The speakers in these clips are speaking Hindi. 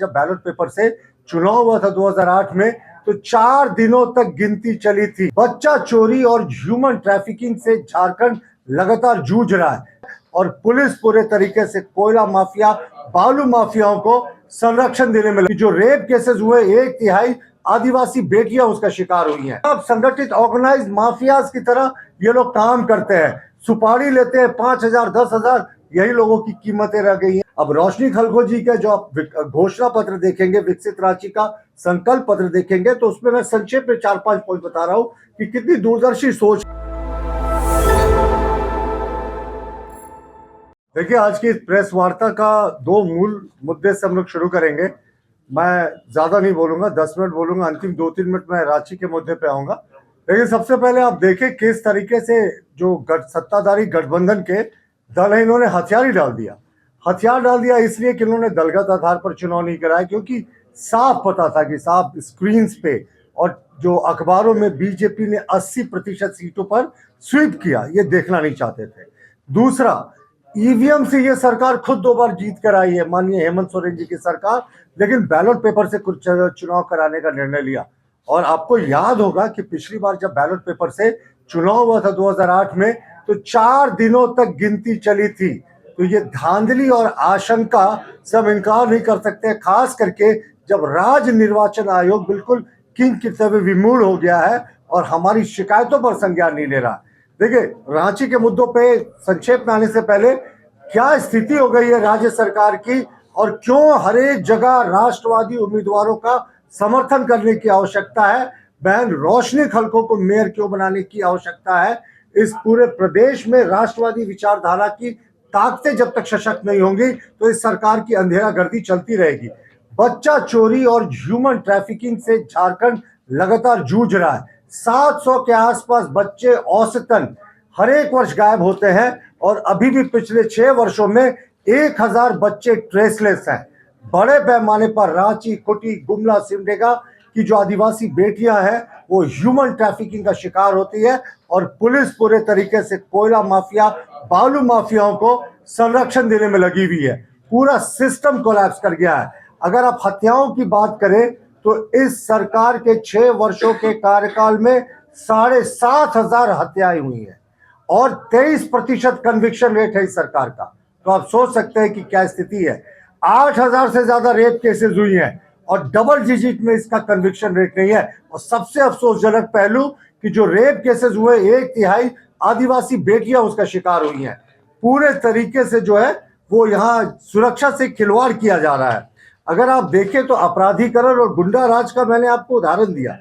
जब बैलेट पेपर से चुनाव हुआ था 2008 में, तो 4 दिनों तक गिनती चली थी। बच्चा चोरी और ह्यूमन ट्रैफिकिंग से झारखंड लगातार जूझ रहा है और पुलिस पूरे तरीके से कोयला माफिया, बालू माफियाओं को संरक्षण देने में लगी। जो रेप केसेस हुए, 1/3 आदिवासी बेटियां उसका शिकार हुई हैं। अब संगठित ऑर्गेनाइज माफियाज की तरह ये लोग काम करते हैं, सुपारी लेते हैं 5,000 10,000, यही लोगों की कीमतें रह गई हैं। अब रोशनी खलखो जी का जो आप घोषणा पत्र देखेंगे, विकसित रांची का संकल्प पत्र देखेंगे, तो उसमें मैं संक्षेप में 4-5 पॉइंट बता रहा हूं कि कितनी दूरदर्शी सोच। देखिए, आज की प्रेस वार्ता का 2 मूल मुद्दे से हम लोग शुरू करेंगे। मैं ज्यादा नहीं बोलूंगा, 10 मिनट बोलूंगा, अंतिम 2-3 मिनट में रांची के मुद्दे पे आऊंगा। लेकिन सबसे पहले आप देखें किस तरीके से जो सत्ताधारी गठबंधन के दल है, इन्होंने हथियार ही डाल दिया। हथियार डाल दिया इसलिए कि इन्होंने दलगत आधार पर चुनाव नहीं कराया, क्योंकि साफ पता था कि साफ स्क्रीन पे और जो अखबारों में बीजेपी ने 80% सीटों पर स्वीप किया, ये देखना नहीं चाहते थे। दूसरा, ईवीएम से ये सरकार खुद 2 बार जीत कर आई है, माननीय हेमंत सोरेन जी की सरकार, लेकिन बैलेट पेपर से कुछ चुनाव कराने का निर्णय लिया। और आपको याद होगा कि पिछली बार जब बैलेट पेपर से चुनाव हुआ था 2008 में, तो 4 दिनों तक गिनती चली थी। तो ये धांधली और आशंका से हम इनकार नहीं कर सकते, खास करके जब राज्य निर्वाचन आयोग बिल्कुल किंग की तरह विमूढ़ हो गया है और हमारी शिकायतों पर संज्ञान नहीं ले रहा। देखिए, रांची के मुद्दों पे संक्षेप में आने से पहले क्या स्थिति हो गई है राज्य सरकार की और क्यों हर एक जगह राष्ट्रवादी उम्मीदवारों का समर्थन करने की आवश्यकता है, बहन रोशनी खलखो को मेयर क्यों बनाने की आवश्यकता है। इस पूरे प्रदेश में राष्ट्रवादी विचारधारा की ताकतें जब तक सशक्त नहीं होंगी, तो इस सरकार की अंधेरागर्दी चलती रहेगी। बच्चा चोरी और ह्यूमन ट्रैफिकिंग से झारखंड लगातार जूझ रहा है। 700 के आसपास बच्चे औसतन हर एक वर्ष गायब होते हैं और अभी भी पिछले 6 वर्षों में 1,000 बच्चे ट्रेसलेस हैं। बड़े पैमाने पर रांची, खुटी, गुमला, सिमडेगा की जो आदिवासी बेटियां हैं, वो ह्यूमन ट्रैफिकिंग का शिकार होती है और पुलिस पूरे तरीके से कोयला माफिया, बालू माफियाओं को संरक्षण देने में लगी हुई है। पूरा सिस्टम कोलैप्स कर गया है। अगर आप हत्याओं की बात करें, तो इस सरकार के 6 वर्षों के कार्यकाल में 7,500 हत्याएं हुई हैं और 23% कन्विक्शन रेट है इस सरकार का। तो आप सोच सकते हैं कि क्या स्थिति है। 8,000 से ज्यादा रेप केसेस हुई हैं और डबल डिजिट में इसका कन्विक्शन रेट नहीं है। और सबसे अफसोसजनक पहलू कि जो रेप केसेस हुए, 1/3 आदिवासी बेटियां उसका शिकार हुई हैं। पूरे तरीके से जो है वो यहाँ सुरक्षा से खिलवाड़ किया जा रहा है। अगर आप देखें तो अपराधीकरण और गुंडा राज का मैंने आपको उदाहरण दिया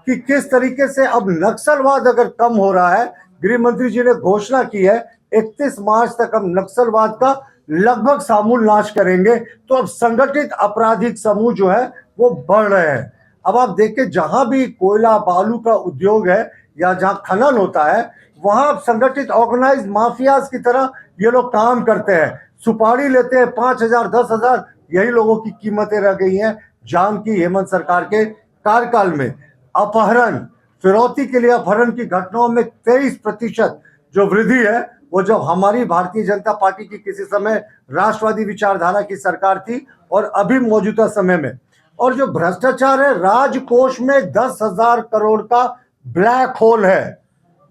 कि किस तरीके से अब नक्सलवाद अगर कम हो रहा है। गृह मंत्री जी ने घोषणा की है 31 मार्च तक हम नक्सलवाद का लगभग समूल नाश करेंगे। तो अब संगठित आपराधिक समूह जो है वो बढ़ रहे हैं। अब आप देखें, जहां भी कोयला बालू का उद्योग है या जहां खनन होता है, वहां संगठित ऑर्गेनाइज माफियाज की तरह ये लोग काम करते हैं, सुपारी लेते हैं 5,000 10,000, यही लोगों की कीमतें रह गई हैं जान की हेमंत सरकार के कार्यकाल में। अपहरण, फिरौती के लिए अपहरण की घटनाओं में 23% जो वृद्धि है, वो जब हमारी भारतीय जनता पार्टी की किसी समय राष्ट्रवादी विचारधारा की सरकार थी और अभी मौजूदा समय में। और जो भ्रष्टाचार है, राजकोष में 10,000 करोड़ का ब्लैक होल है।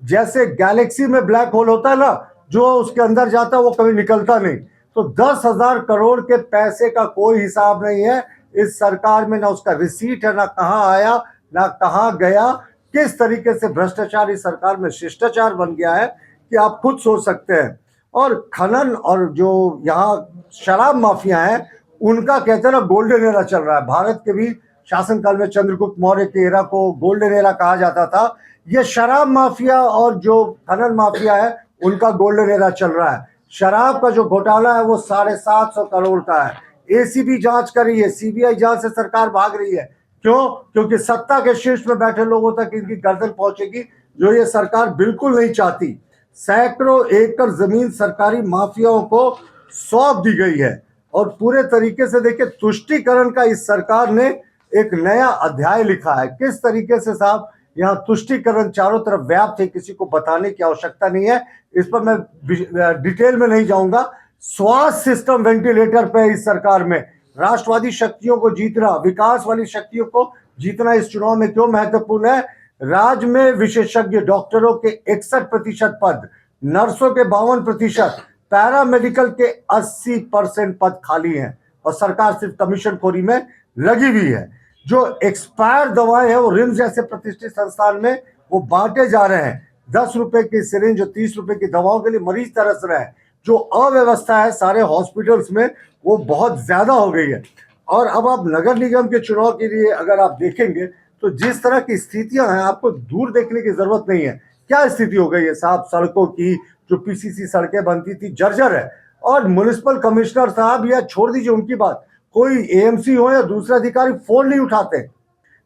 जैसे गैलेक्सी में ब्लैक होल होता है ना, जो उसके अंदर जाता है वो कभी निकलता नहीं। तो 10,000 करोड़ के पैसे का कोई हिसाब नहीं है इस सरकार में, ना उसका रिसीट है, ना कहाँ आया ना कहाँ गया। किस तरीके से भ्रष्टाचार इस सरकार में शिष्टाचार बन गया है कि आप खुद सोच सकते हैं। और खनन और जो यहाँ शराब माफिया है, उनका कहते हैं ना गोल्डन एरा चल रहा है। भारत के भी शासनकाल में चंद्रगुप्त मौर्य के एरा को गोल्डन एरा कहा जाता था। ये शराब माफिया और जो खनन माफिया है, उनका गोल्डन एरा चल रहा है। शराब का जो घोटाला है वो 750 करोड़ का है। एसीबी जांच कर रही है, सीबीआई जांच से सरकार भाग रही है। क्यों? क्योंकि सत्ता के शीर्ष में बैठे लोगों तक इनकी गर्दन पहुंचेगी, जो ये सरकार बिल्कुल नहीं चाहती। सैकड़ों एकड़ जमीन सरकारी माफियाओं को सौंप दी गई है और पूरे तरीके से देखिए, तुष्टीकरण का इस सरकार ने एक नया अध्याय लिखा है। किस तरीके से साहब यहाँ तुष्टीकरण चारों तरफ व्याप्त है, किसी को बताने की आवश्यकता नहीं है। इस पर मैं डिटेल में नहीं जाऊंगा। स्वास्थ्य सिस्टम वेंटिलेटर पे इस सरकार में, राष्ट्रवादी शक्तियों को जीतना, विकास वाली शक्तियों को जीतना इस चुनाव में क्यों महत्वपूर्ण है? राज्य में विशेषज्ञ डॉक्टरों के 61% पद, नर्सों के 52%, पैरामेडिकल के 80% पद खाली हैं और सरकार सिर्फ कमीशनखोरी में लगी हुई है। जो एक्सपायर दवाएं हैं वो रिम्स जैसे प्रतिष्ठित संस्थान में वो बांटे जा रहे हैं। 10 रुपए की सिरिंज और 30 रुपए की दवाओं के लिए मरीज तरस रहे हैं। जो अव्यवस्था है सारे हॉस्पिटल्स में वो बहुत ज्यादा हो गई है। और अब आप नगर निगम के चुनाव के लिए अगर आप देखेंगे तो जिस तरह की स्थितियां हैं आपको दूर देखने की जरूरत नहीं है। क्या स्थिति हो गई है साहब? सड़कों की जो पीसीसी सड़कें बनती थी जर्जर है। और म्युनिसिपल कमिश्नर साहब या छोड़ दीजिए उनकी बात, कोई एएमसी हो या दूसरे अधिकारी फोन नहीं उठाते।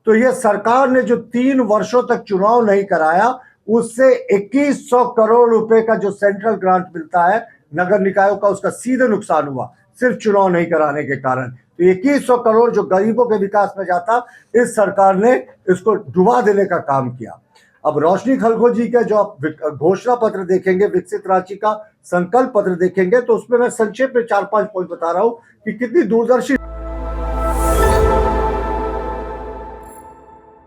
तो ये सरकार ने जो 3 वर्षों तक चुनाव नहीं कराया उससे 2100 करोड़ रुपए का जो सेंट्रल ग्रांट मिलता है नगर निकायों का उसका सीधे नुकसान हुआ सिर्फ चुनाव नहीं कराने के कारण। तो 2100 करोड़ जो गरीबों के विकास में जाता इस सरकार ने इसको डुबा देने का काम किया। अब रोशनी खलखो जी का जो आप घोषणा पत्र देखेंगे, विकसित रांची का संकल्प पत्र देखेंगे तो उसमें मैं संक्षेप में 4-5 पॉइंट बता रहा हूं कि कितनी दूरदर्शी